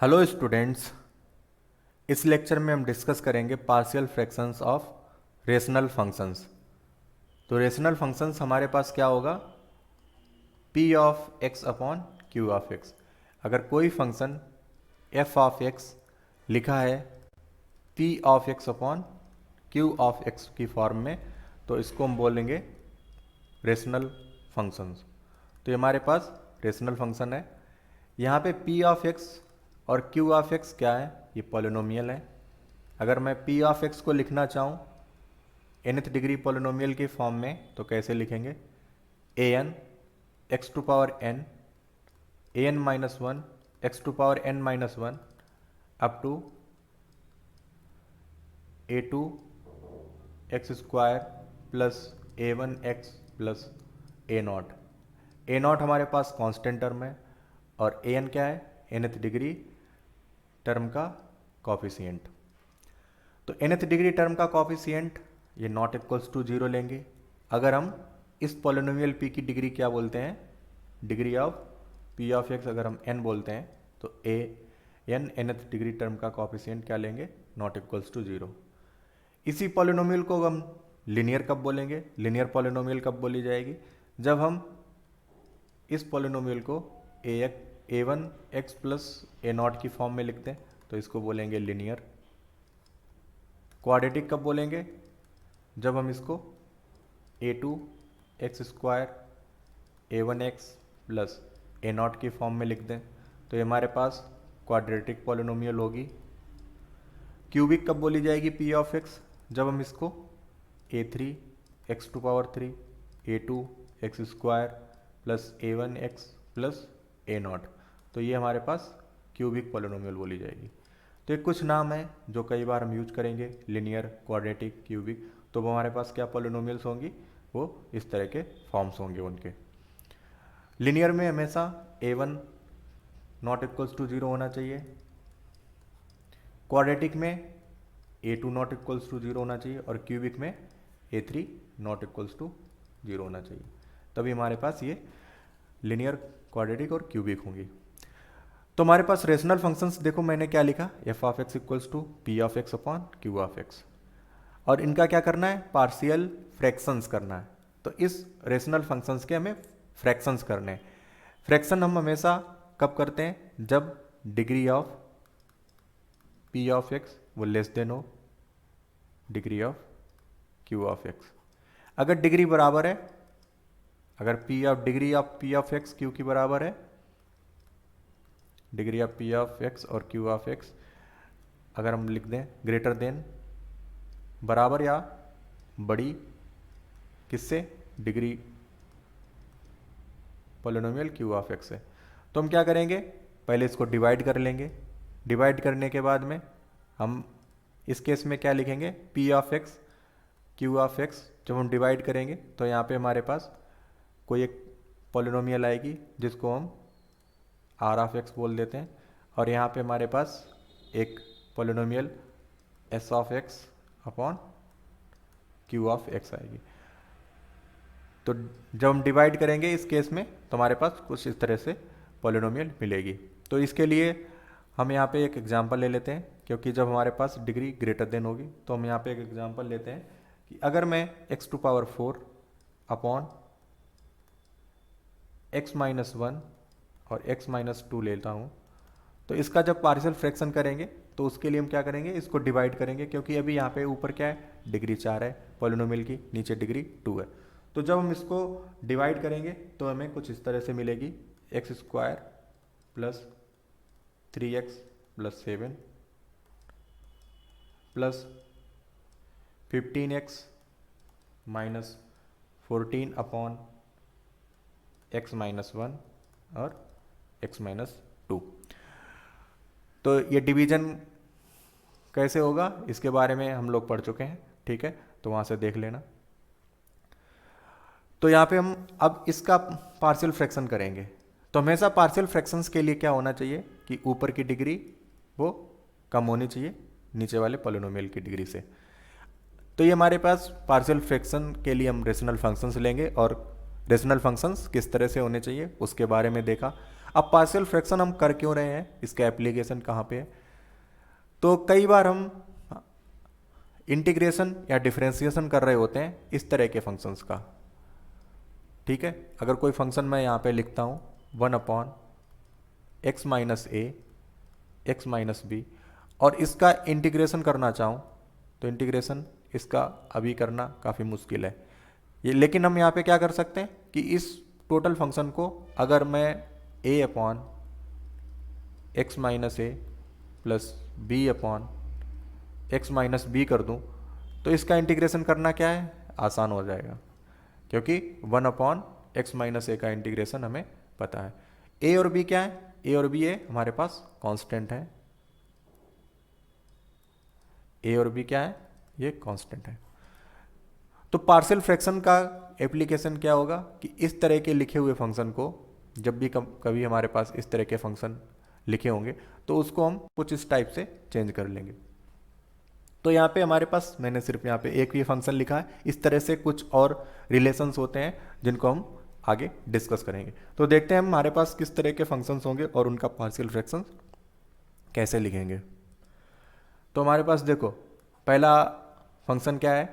Hello students. इस lecture में हम डिस्कस करेंगे partial fractions of rational functions. तो रेशनल फंक्शंस हमारे पास क्या होगा, P of x upon q of x. अगर कोई फंक्शन एफ ऑफ एक्स लिखा है P of x upon q of x की फॉर्म में, तो इसको हम बोलेंगे रेशनल फंक्शंस। तो ये हमारे पास रेशनल फंक्शन है। यहाँ पे पी ऑफ एक्स और क्यू ऑफ एक्स क्या है, ये पॉलिनोमियल है। अगर मैं पी ऑफ एक्स को लिखना चाहूँ nth डिग्री पॉलिनोमियल की फॉर्म में, तो कैसे लिखेंगे, A N X to power N A N minus one X to power N minus one up to A two X square plus A one X plus A naught हमारे पास constant term है और A N क्या है, nth degree term का coefficient. तो nth degree term का coefficient ये नॉट इक्वल्स टू जीरो लेंगे। अगर हम इस पॉलिनोमियल p की डिग्री क्या बोलते हैं, degree of p of x अगर हम n बोलते हैं, तो a n nth degree term का कॉफिशिएंट क्या लेंगे, नॉट इक्वल्स टू जीरो। इसी पॉलिनोमियल को हम लिनियर कब बोलेंगे, लिनियर पॉलिनोमियल कब बोली जाएगी, जब हम इस पॉलिनोमियल को A one X plus A naught की फॉर्म में लिखते हैं, तो इसको बोलेंगे लिनियर। क्वाड्रेटिक कब बोलेंगे, जब हम इसको A two X square A one X plus A naught की फॉर्म में लिख दें, तो ये हमारे पास क्वाड्रेटिक पॉलिनोमियल होगी। क्यूबिक कब बोली जाएगी पी ऑफ एक्स, जब हम इसको A three X to power three A two X square plus A one X plus A naught, तो ये हमारे पास क्यूबिक पॉलिनोमियल बोली जाएगी। तो ये कुछ नाम है जो कई बार हम यूज करेंगे, लिनियर, क्वाड्रेटिक, क्यूबिक। तो वो हमारे पास क्या पॉलिनोमियल्स होंगी, वो इस तरह के फॉर्म्स होंगे उनके। लिनियर में हमेशा A one not equals to zero होना चाहिए, क्वाड्रेटिक में A two not equals to zero होना चाहिए और क्यूबिक में A three not equals to zero होना चाहिए। तभी हमारे पास ये लिनियर, क्वाड्रेटिक और क्यूबिक होंगी। तो हमारे पास रेशनल फंक्शंस देखो, मैंने क्या लिखा, f of x equals to p of x upon q of x, और इनका क्या करना है, पार्शियल फ्रैक्शंस करना है। तो इस रेशनल फंक्शंस के हमें फ्रैक्शंस करने हैं। फ्रैक्शन हम हमेशा कब करते हैं, जब degree of P of x वो लेस देन हो degree of Q of x. अगर डिग्री बराबर है, अगर degree of P of x Q की बराबर है, degree of P of x और क्यू ऑफ एक्स अगर हम लिख दें ग्रेटर देन, बराबर या बड़ी किससे, degree polynomial Q of x से, तो हम क्या करेंगे, पहले इसको डिवाइड कर लेंगे। डिवाइड करने के बाद में हम इस केस में क्या लिखेंगे, P of x Q of X. जब हम डिवाइड करेंगे तो यहाँ पे हमारे पास कोई एक पॉलिनोमियल आएगी जिसको हम आर ऑफ एक्स बोल देते हैं, और यहाँ पे हमारे पास एक polynomial S of x upon q of x आएगी। तो जब हम डिवाइड करेंगे इस केस में, तो हमारे पास कुछ इस तरह से पॉलिनोमियल मिलेगी। तो इसके लिए हम यहाँ पे एक एग्जांपल ले लेते हैं, क्योंकि जब हमारे पास डिग्री ग्रेटर देन होगी, तो हम यहाँ पे एक एग्जांपल लेते हैं कि अगर मैं x to power four upon x minus one और x माइनस टू लेता हूँ, तो इसका जब पार्शियल फ्रैक्शन करेंगे तो उसके लिए हम क्या करेंगे, इसको डिवाइड करेंगे, क्योंकि अभी यहाँ पे ऊपर क्या है, डिग्री 4 है पॉलिनोमियल की, नीचे डिग्री 2 है। तो जब हम इसको डिवाइड करेंगे तो हमें कुछ इस तरह से मिलेगी, x square plus 3x plus 7 plus 15x minus 14 upon x minus one और x माइनस टू। तो ये डिवीजन कैसे होगा, इसके बारे में हम लोग पढ़ चुके हैं, ठीक है, तो वहाँ से देख लेना। तो यहाँ पे हम अब इसका पार्शियल फ्रैक्शन करेंगे। तो हमेशा पार्शियल फ्रैक्शंस के लिए क्या होना चाहिए कि ऊपर की डिग्री वो कम होनी चाहिए नीचे वाले पॉलिनोमियल की डिग्री से। तो ये हमारे पास पार्शियल फ्रैक्शन के लिए हम रेशनल फंक्शंस लेंगे, और रेशनल फंक्शंस किस तरह से होने चाहिए उसके बारे में देखा। अब पार्शियल फ्रैक्शन हम कर क्यों रहे हैं, इसका एप्लीकेशन कहाँ पे है? तो कई बार हम इंटीग्रेशन या डिफरेंशिएशन कर रहे होते हैं इस तरह के फंक्शंस का, ठीक है। अगर कोई फंक्शन मैं यहाँ पे लिखता हूँ 1/x minus A X minus B, और इसका इंटीग्रेशन करना चाहूँ तो इंटीग्रेशन इसका अभी करना काफ़ी मुश्किल है ये, लेकिन हम यहाँ पे क्या कर सकते हैं कि इस टोटल फंक्शन को अगर मैं a upon x minus A plus B upon x minus b कर दूँ तो इसका इंटीग्रेशन करना क्या है, आसान हो जाएगा, क्योंकि 1/x माइनस ए का इंटीग्रेशन हमें पता है। a और b क्या है, a और b है हमारे पास कांस्टेंट है, a और b क्या है, ये कांस्टेंट है। तो पार्शियल फ्रैक्शन का एप्लीकेशन क्या होगा कि इस तरह के लिखे हुए फंक्शन को जब भी कभी हमारे पास इस तरह के फंक्शन लिखे होंगे तो उसको हम कुछ इस टाइप से चेंज कर लेंगे। तो यहाँ पे हमारे पास मैंने सिर्फ यहाँ पे एक ही फंक्शन लिखा है, इस तरह से कुछ और रिलेशंस होते हैं जिनको हम आगे डिस्कस करेंगे। तो देखते हैं हमारे पास किस तरह के फंक्शंस होंगे और उनका पार्शियल फ्रैक्शन कैसे लिखेंगे। तो हमारे पास देखो पहला फंक्शन क्या है,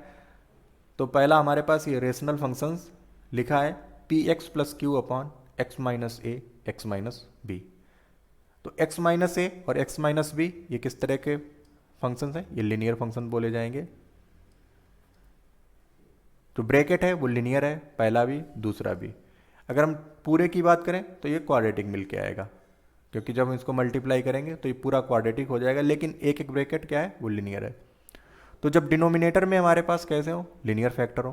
तो पहला हमारे पास ये रेशनल फंक्शंस लिखा है P X plus Q upon x minus A X minus B. तो एक्स माइनस ए और एक्स माइनस बी ये किस तरह के फंक्शंस हैं, ये लिनियर फंक्शन बोले जाएंगे। तो ब्रैकेट है वो लिनियर है, पहला भी दूसरा भी। अगर हम पूरे की बात करें तो ये क्वाड्रेटिक मिल के आएगा, क्योंकि जब हम इसको मल्टीप्लाई करेंगे तो ये पूरा क्वाड्रेटिक हो जाएगा, लेकिन एक एक ब्रैकेट क्या है वो लिनियर है। तो जब डिनोमिनेटर में हमारे पास कैसे हो, लिनियर फैक्टर हो,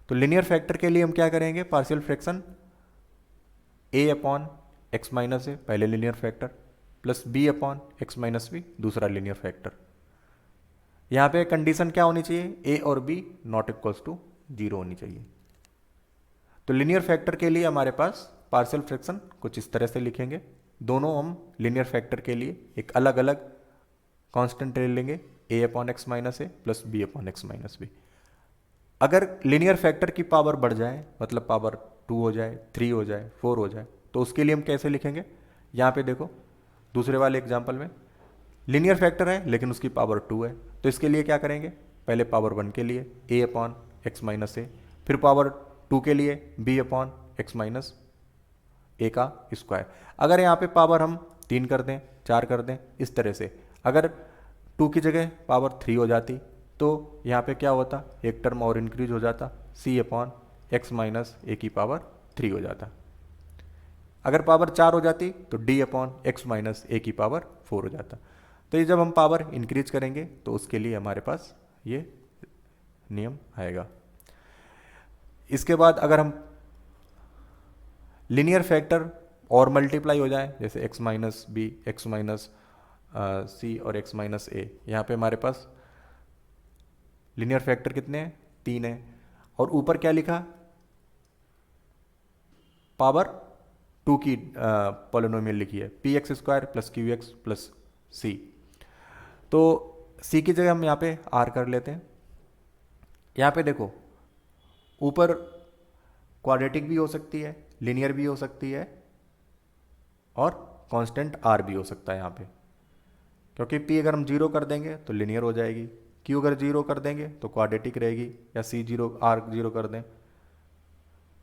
तो लिनियर फैक्टर के लिए हम क्या करेंगे, partial fraction a upon x minus A पहले linear factor plus b upon x minus B दूसरा लिनियर फैक्टर। यहाँ पे कंडीशन क्या होनी चाहिए, a और b नॉट इक्वल्स टू 0 होनी चाहिए। तो लिनियर फैक्टर के लिए हमारे पास पार्शियल फ्रैक्शन कुछ इस तरह से लिखेंगे, दोनों हम लिनियर फैक्टर के लिए एक अलग अलग कांस्टेंट ले लेंगे, a upon x minus A plus b upon x minus B. अगर लिनियर फैक्टर की पावर बढ़ जाए, मतलब पावर 2 हो जाए, 3 हो जाए, 4 हो जाए, तो उसके लिए हम कैसे लिखेंगे। यहाँ पे देखो दूसरे वाले एग्जाम्पल में लिनियर फैक्टर है लेकिन उसकी पावर 2 है, तो इसके लिए क्या करेंगे, पहले पावर 1 के लिए a अपॉन एक्स माइनस ए, फिर पावर 2 के लिए b upon x minus A का स्क्वायर। अगर यहाँ पे पावर हम 3 कर दें, 4 कर दें, इस तरह से अगर 2 की जगह पावर 3 हो जाती तो यहाँ पे क्या होता, एक टर्म और इंक्रीज हो जाता, c अपॉन एक्स माइनस ए की पावर 3 हो जाता। अगर पावर 4 हो जाती तो d अपॉन एक्स माइनस ए की पावर 4 हो जाता। तो ये जब हम पावर इंक्रीज करेंगे तो उसके लिए हमारे पास ये नियम आएगा। इसके बाद अगर हम लिनियर फैक्टर और मल्टीप्लाई हो जाए, जैसे x minus B X minus C और x माइनस ए, यहाँ पे हमारे पास लिनियर फैक्टर कितने हैं, 3 है, और ऊपर क्या लिखा, पावर 2 की पॉलिनोमियल लिखी है P X square plus Q X plus C. तो c की जगह हम यहाँ पे r कर लेते हैं। यहाँ पे देखो ऊपर क्वाड्रेटिक भी हो सकती है, लिनियर भी हो सकती है, और कांस्टेंट r भी हो सकता है यहाँ पे, क्योंकि p अगर हम 0 कर देंगे तो लिनियर हो जाएगी, q अगर 0 कर देंगे तो क्वाड्रेटिक रहेगी, या c 0 r 0 कर दें,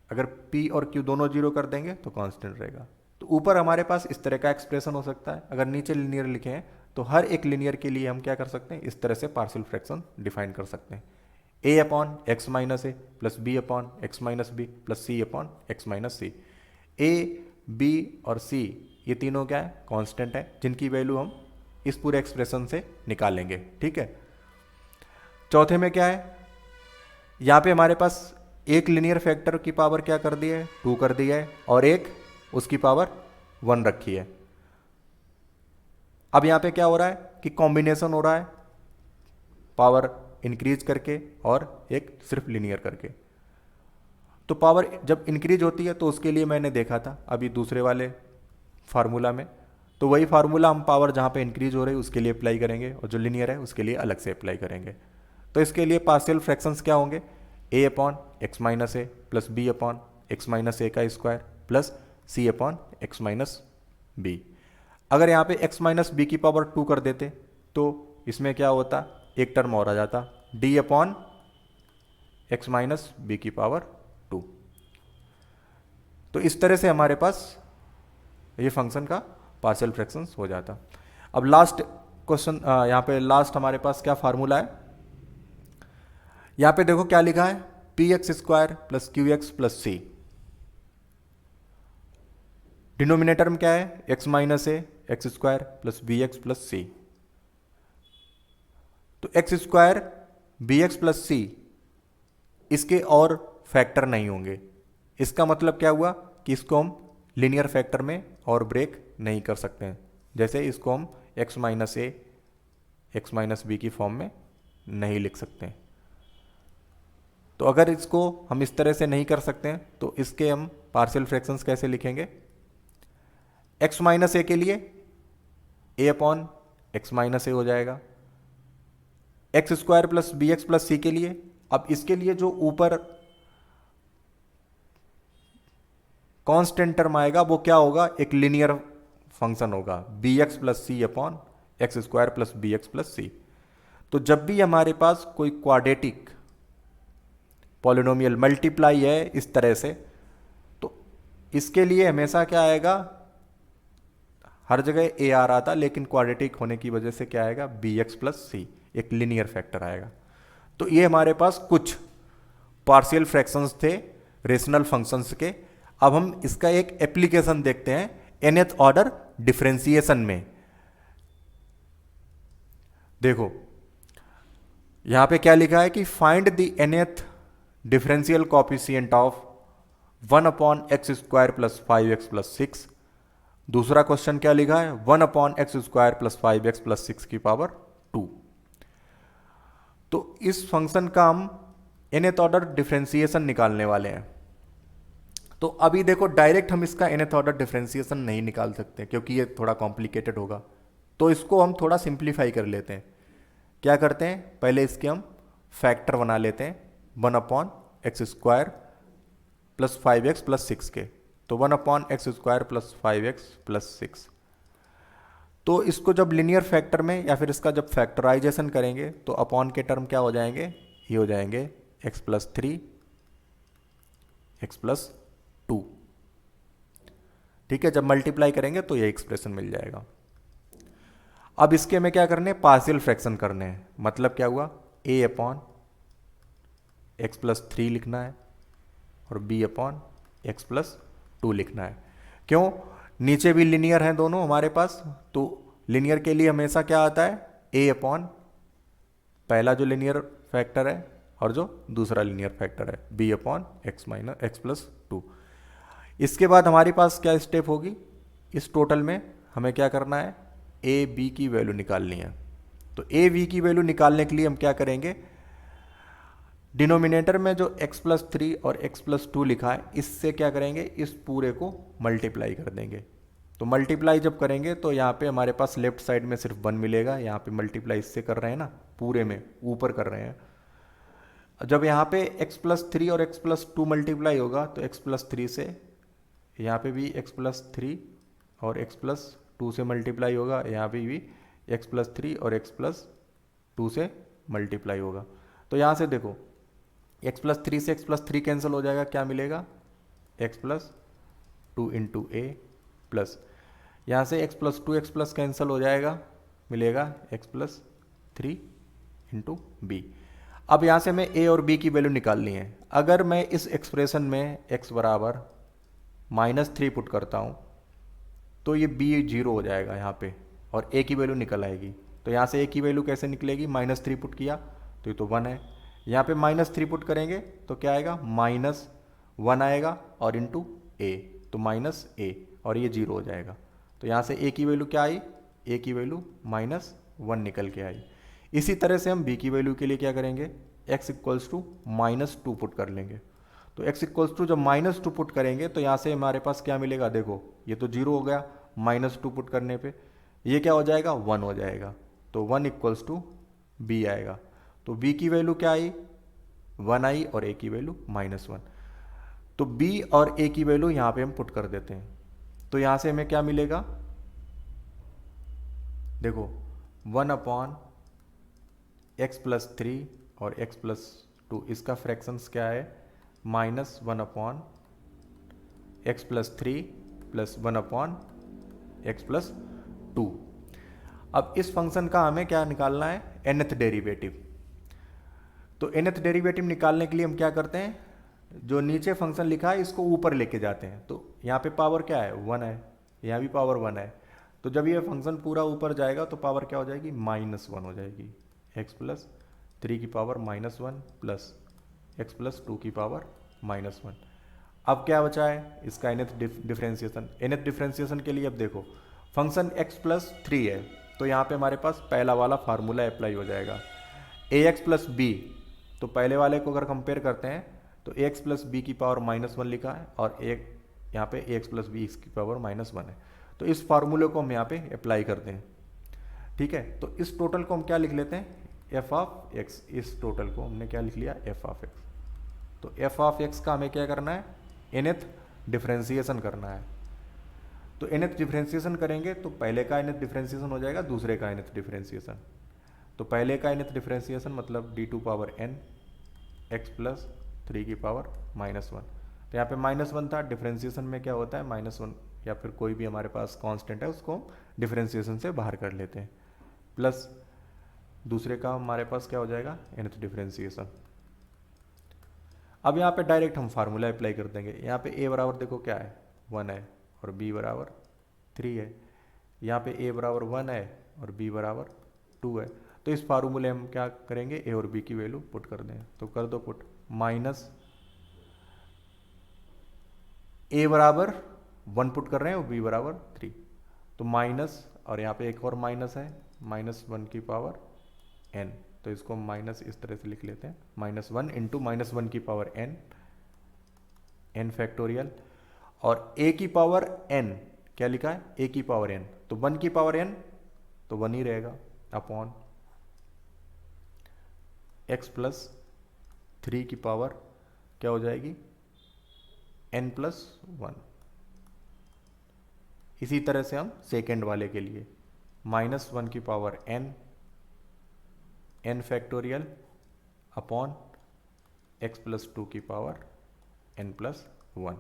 अगर p और q दोनों 0 कर देंगे तो कांस्टेंट रहेगा। तो ऊपर हमारे पास इस तरह का एक्सप्रेशन हो सकता है। अगर नीचे लिनियर लिखे हैं तो हर एक लिनियर के लिए हम क्या कर सकते हैं, इस तरह से पार्शियल फ्रैक्शन डिफाइन कर सकते हैं, a upon x minus A plus b upon x minus b plus c upon x minus c. a b और c ये तीनों क्या है, कांस्टेंट है, जिनकी वैल्यू हम इस पूरे एक्सप्रेशन से निकालेंगे, ठीक है। चौथे में क्या है, यहाँ पे हमारे पास एक लिनियर फैक्टर की पावर क्या कर दी है, 2 कर दी है, और एक उसकी पावर 1 रखी है। अब यहाँ पे क्या हो रहा है कि कॉम्बिनेशन हो रहा है, पावर इंक्रीज करके और एक सिर्फ लिनियर करके। तो पावर जब इंक्रीज होती है तो उसके लिए मैंने देखा था अभी दूसरे वाले फार्मूला में, तो वही फार्मूला हम पावर जहाँ पे इंक्रीज हो रही है उसके लिए अप्लाई करेंगे, और जो लिनियर है उसके लिए अलग से अप्लाई करेंगे। तो इसके लिए पार्शियल फ्रैक्शंस क्या होंगे, a upon x minus A plus B upon x minus A का square plus C upon x minus B. अगर यहाँ पे x माइनस बी की पावर 2 कर देते तो इसमें क्या होता, एक टर्म और आ जाता, d upon x minus B की पावर 2। तो इस तरह से हमारे पास ये फंक्शन का पार्शियल फ्रैक्शंस हो जाता। अब लास्ट क्वेश्चन, यहाँ पे लास्ट हमारे पास क्या फार्मूला है, यहाँ पे देखो क्या लिखा है, P X square plus Q X plus C. Denominator में क्या है, X minus A X square plus B X plus C. तो X square B X plus C इसके और फैक्टर नहीं होंगे। इसका मतलब क्या हुआ कि इसको हम लीनियर फैक्टर में और ब्रेक नहीं कर सकते हैं। जैसे इसको हम x minus A X minus B की फॉर्म में नहीं लिख सकते हैं। तो अगर इसको हम इस तरह से नहीं कर सकते हैं तो इसके हम पार्शियल फ्रैक्शंस कैसे लिखेंगे, एक्स माइनस ए के लिए A upon x minus A हो जाएगा, X square plus B X plus C के लिए, अब इसके लिए जो ऊपर कांस्टेंट टर्म आएगा वो क्या होगा, एक लीनियर फंक्शन होगा, B X plus C upon X square plus B X plus C. तो जब भी हमारे पास कोई क्वाड्रेटिक पॉलिनोमियल मल्टीप्लाई है इस तरह से, तो इसके लिए हमेशा क्या आएगा, हर जगह ए आ रहा था लेकिन क्वाड्रेटिक होने की वजह से क्या आएगा, बी एक्स प्लस सी, एक लीनियर फैक्टर आएगा। तो ये हमारे पास कुछ पार्शियल फ्रैक्शंस थे रेशनल फंक्शंस के। अब हम इसका एक एप्लीकेशन देखते हैं nth ऑर्डर डिफरेंशिएशन में। देखो यहां पे क्या लिखा है कि find the nth differential coefficient of 1 upon X square plus 5x plus 6। दूसरा क्वेश्चन क्या लिखा है, 1 upon X square plus 5x plus 6 की पावर 2। तो इस फंक्शन का हम nth ऑर्डर डिफरेंशिएशन निकालने वाले हैं। तो अभी देखो डायरेक्ट हम इसका nth ऑर्डर डिफरेंशिएशन नहीं निकाल सकते क्योंकि ये थोड़ा कॉम्प्लिकेटेड होगा। तो इसको हम थोड़ा सिंप्लीफाई कर लेते हैं। क्या करते हैं, पहले इसके हम फैक्टर बना लेते हैं, 1 upon X square plus 5x plus 6 के। तो 1 upon X square plus 5x plus 6। तो इसको जब लिनियर फैक्टर में या फिर इसका जब फैक्टराइजेशन करेंगे तो अपॉन के टर्म क्या हो जाएंगे, ये हो जाएंगे x प्लस 3 एक्स प्लस 2। ठीक है, जब मल्टीप्लाई करेंगे तो ये एक्सप्रेशन मिल जाएगा। अब इसके हमें क्या करने हैं, पार्शियल फ्रैक्शन करने हैं। मतलब क्या हुआ, a अपॉन एक्स प्लस 3 लिखना है और b अपॉन एक्स प्लस 2 लिखना है। क्यों, नीचे भी लिनियर हैं दोनों हमारे पास, तो लिनियर के लिए हमेशा क्या आता है, a अपॉन पहला जो लिनियर फैक्टर है और जो दूसरा लिनियर फैक्टर है b upon x minus x plus 2। इसके बाद हमारे पास क्या स्टेप होगी, इस टोटल में हमें क्या करना है, a b की वैल्यू निकालनी है। तो a b की वैल्यू निकालने के लिए हम क्या करेंगे, डिनोमिनेटर में जो x प्लस 3 और x प्लस 2 लिखा है इससे क्या करेंगे, इस पूरे को मल्टीप्लाई कर देंगे। तो मल्टीप्लाई जब करेंगे तो यहाँ पे हमारे पास लेफ्ट साइड में सिर्फ 1 मिलेगा, यहाँ पे मल्टीप्लाई इससे कर रहे हैं ना, पूरे में ऊपर कर रहे हैं। जब यहाँ पे x प्लस 3 और x प्लस 2 मल्टीप्लाई होगा तो x प्लस 3 से यहाँ पे भी x प्लस 3 और x प्लस 2 से मल्टीप्लाई होगा, यहाँ पे भी x प्लस 3 और x प्लस 2 से मल्टीप्लाई होगा। तो यहाँ से देखो x प्लस 3 से x प्लस 3 कैंसिल हो जाएगा, क्या मिलेगा, x प्लस 2 इंटू ए प्लस यहाँ से x plus 2 x plus cancel हो जाएगा, मिलेगा x प्लस 3 इंटू बी। अब यहाँ से मैं a और b की वैल्यू निकालनी है। अगर मैं इस एक्सप्रेशन में x बराबर -3 पुट करता हूँ तो ये b 0 हो जाएगा यहाँ पे और a की वैल्यू निकल आएगी। तो यहाँ से a की वैल्यू कैसे निकलेगी, -3 पुट किया तो ये तो 1 है, यहाँ पे -3 पुट करेंगे तो क्या आएगा, -1 आएगा और इंटू a, तो -a और ये 0 हो जाएगा। तो यहाँ से a की वैल्यू क्या आई, a की वैल्यू -1 निकल के आई। इसी तरह से हम b की वैल्यू के लिए क्या करेंगे, x इक्वल्स टू -2 पुट कर लेंगे। तो x इक्वल्स टू जब -2 पुट करेंगे तो यहाँ से हमारे पास क्या मिलेगा, देखो ये तो 0 हो गया, -2 पुट करने पे ये क्या हो जाएगा, 1 हो जाएगा। तो 1 इक्वल्स टू b आएगा। तो b की वैल्यू क्या आई, 1 आई और a की वैल्यू -1। तो b और a की वैल्यू यहाँ पे हम पुट कर देते हैं। तो यहाँ से हमें क्या मिलेगा, देखो 1/x+3 और x+2, इसका फ्रैक्शंस क्या है, -1/x+3 + 1/x+2। अब इस फंक्शन का हमें क्या निकालना है, nth डेरिवेटिव। तो nth डेरिवेटिव निकालने के लिए हम क्या करते हैं, जो नीचे फंक्शन लिखा है इसको ऊपर लेके जाते हैं। तो यहाँ पे पावर क्या है, 1 है, यहाँ भी पावर 1 है। तो जब ये फंक्शन पूरा ऊपर जाएगा तो पावर क्या हो जाएगी, -1 हो जाएगी। x+3 की पावर -1 प्लस x+2 की पावर -1। अब क्या बचा है, इसका nth डिफरेंशिएशन। nth डिफरेंशिएशन के लिए अब देखो फंक्शन x+3 है, तो यहाँ पे हमारे पास पहला वाला फार्मूला अप्लाई हो जाएगा, ax+b। तो पहले वाले को अगर कंपेयर करते हैं तो ax+b की पावर -1 लिखा है, और एक यहाँ पे ax+b की पावर -1 है। तो इस फार्मूले को हम यहाँ पे अप्लाई करते हैं, ठीक है। तो इस टोटल को हम क्या लिख लेते हैं, f(x). इस टोटल को हमने क्या लिख लिया, f(x). तो f(x) का हमें क्या करना है, nth डिफरेंशिएशन करना है। तो nth डिफरेंशिएशन करेंगे तो पहले का nth डिफरेंशिएशन हो जाएगा दूसरे का nth डिफरेंशिएशन। तो पहले का nth डिफरेंशिएशन मतलब d2n x+3 की पावर -1। तो यहाँ पे -1 था, डिफरेंशिएशन में क्या होता है -1, या फिर कोई भी हमारे पास कांस्टेंट है उसको डिफरेंशिएशन से बाहर कर लेते हैं, प्लस दूसरे का हमारे पास क्या हो जाएगा, nth डिफरेंशिएशन। अब यहाँ पे डायरेक्ट हम फार्मूला अप्लाई कर देंगे। यहाँ पे a बराबर देखो क्या है, 1 है, और b बराबर 3 है। यहाँ पे a बराबर 1 है और b बराबर 2 है। तो इस फार्मूले हम क्या करेंगे, a और b की वैल्यू पुट कर दें। तो कर दो पुट, -a बराबर 1 पुट कर रहे हैं और b बराबर 3। तो माइनस, और यहाँ पे एक और माइनस है, -1 की पावर n। तो इसको माइनस इस तरह से लिख लेते हैं, -1 इंटू -1 की पावर n फैक्टोरियल, और a की पावर n क्या लिखा है, a की पावर n। तो 1 की पावर n तो 1 ही रहेगा, अपॉन x+3 की पावर क्या हो जाएगी, n+1। इसी तरह से हम सेकेंड वाले के लिए -1 की power n factorial upon x+2 की पावर n+1।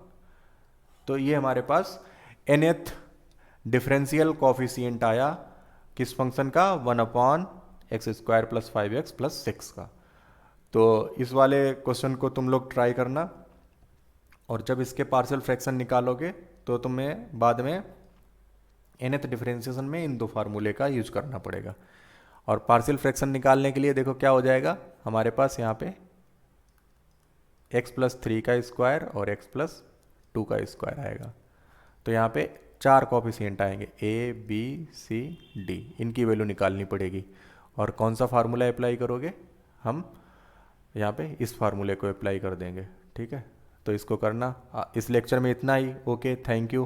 तो ये हमारे पास nth डिफरेंशियल कॉफिशिएंट आया किस फंक्शन का, 1/x² + 5x + 6 का। तो इस वाले क्वेश्चन को तुम लोग ट्राई करना, और जब इसके पार्शियल फ्रैक्शन निकालोगे तो तुम्हें बाद में nth डिफरेंशिएशन में इन दो फार्मूले का यूज करना पड़ेगा। और पार्शियल फ्रैक्शन निकालने के लिए देखो क्या हो जाएगा, हमारे पास यहाँ पे x+3 का स्क्वायर और x+2 का स्क्वायर आएगा। तो यहाँ पे 4 कोफिशिएंट आएंगे, a b c d, इनकी वैल्यू निकालनी पड़ेगी। और कौन सा फार्मूला अप्लाई करोगे, हम यहाँ पे इस फार्मूले को अप्लाई कर देंगे, ठीक है। तो इसको करना, इस लेक्चर में इतना ही। Okay, thank you.